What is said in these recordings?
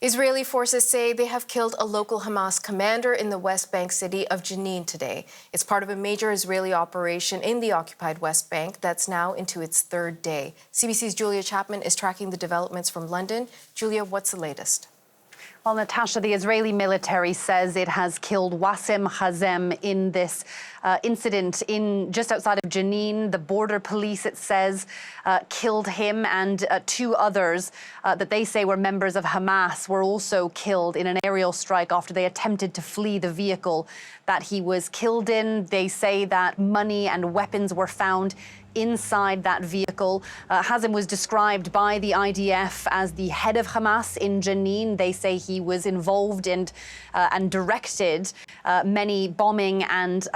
Israeli forces say they have killed a local Hamas commander in the West Bank city of Jenin today. It's part of a major Israeli operation in the occupied West Bank that's now into its third day. CBC's Julia Chapman is tracking the developments from London. Julia, what's the latest? Well, Natasha, the Israeli military says it has killed Wasim Hazem in this incident just outside of Jenin. The border police, it says, killed him, and two others that they say were members of Hamas were also killed in an aerial strike after they attempted to flee the vehicle that he was killed in. They say that money and weapons were found inside that vehicle. Hazem was described by the IDF as the head of Hamas in Jenin. They say he was involved in and directed many bombing and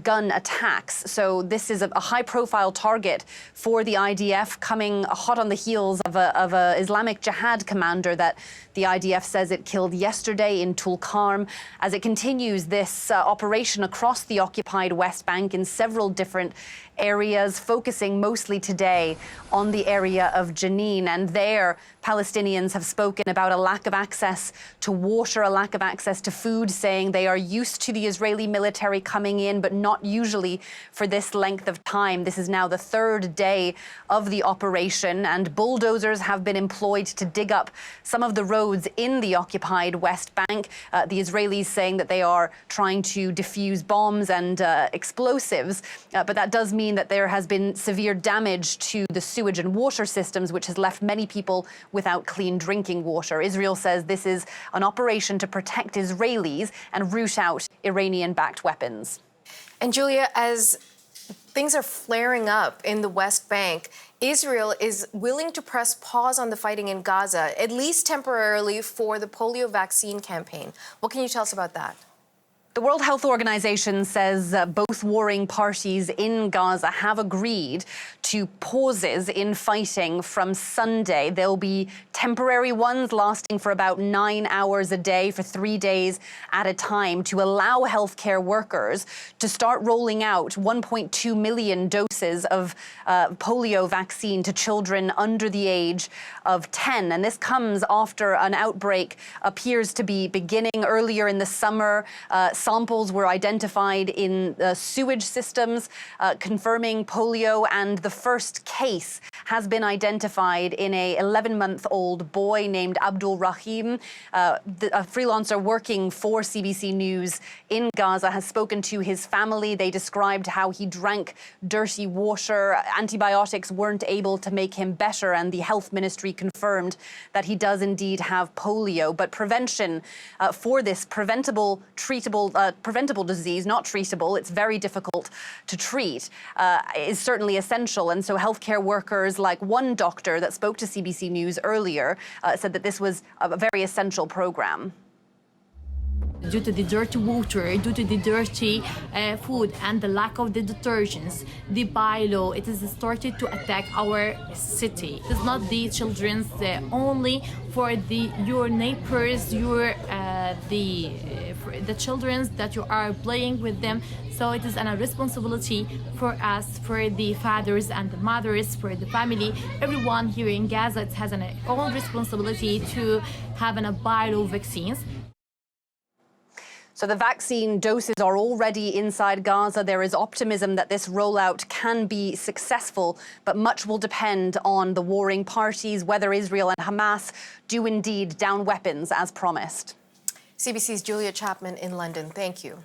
gun attacks. So this is a high-profile target for the IDF, coming hot on the heels of a Islamic Jihad commander that the IDF says it killed yesterday in Tulkarm, as it continues this operation across the occupied West Bank in several different areas, focusing mostly today on the area of Jenin. And there, Palestinians have spoken about a lack of access to water, a lack of access to food, saying they are used to the Israeli military coming in, but not usually for this length of time. This is now the third day of the operation, and bulldozers have been employed to dig up some of the roads in the occupied West Bank. The Israelis saying that they are trying to defuse bombs and explosives, but that does mean that there has been severe damage to the sewage and water systems, which has left many people without clean drinking water. Israel says this is an operation to protect Israelis and root out Iranian-backed weapons. And Julia, as things are flaring up in the West Bank, Israel is willing to press pause on the fighting in Gaza, at least temporarily, for the polio vaccine campaign. What can you tell us about that? The World Health Organization says both warring parties in Gaza have agreed to pauses in fighting from Sunday. There'll be temporary ones lasting for about 9 hours a day for 3 days at a time to allow healthcare workers to start rolling out 1.2 million doses of polio vaccine to children under the age of 10. And this comes after an outbreak appears to be beginning earlier in the summer. Samples were identified in sewage systems, confirming polio, and the first case has been identified in a 11-month-old boy named Abdul Rahim. A freelancer working for CBC News in Gaza has spoken to his family. They described how he drank dirty water. Antibiotics weren't able to make him better, and the health ministry confirmed that he does indeed have polio. But prevention for this preventable disease, not treatable, it's very difficult to treat, is certainly essential. And so healthcare workers, like one doctor that spoke to CBC News earlier, said that this was a very essential program. Due to the dirty water, due to the dirty food and the lack of the detergents, the bylaw, it has started to attack our city. It's not the children's only for your neighbors, the children that you are playing with them. So it is a responsibility for us, for the fathers and the mothers, for the family. Everyone here in Gaza has an own responsibility to have a bylaw vaccines. So the vaccine doses are already inside Gaza. There is optimism that this rollout can be successful, but much will depend on the warring parties, whether Israel and Hamas do indeed down weapons as promised. CBC's Julia Chapman in London. Thank you.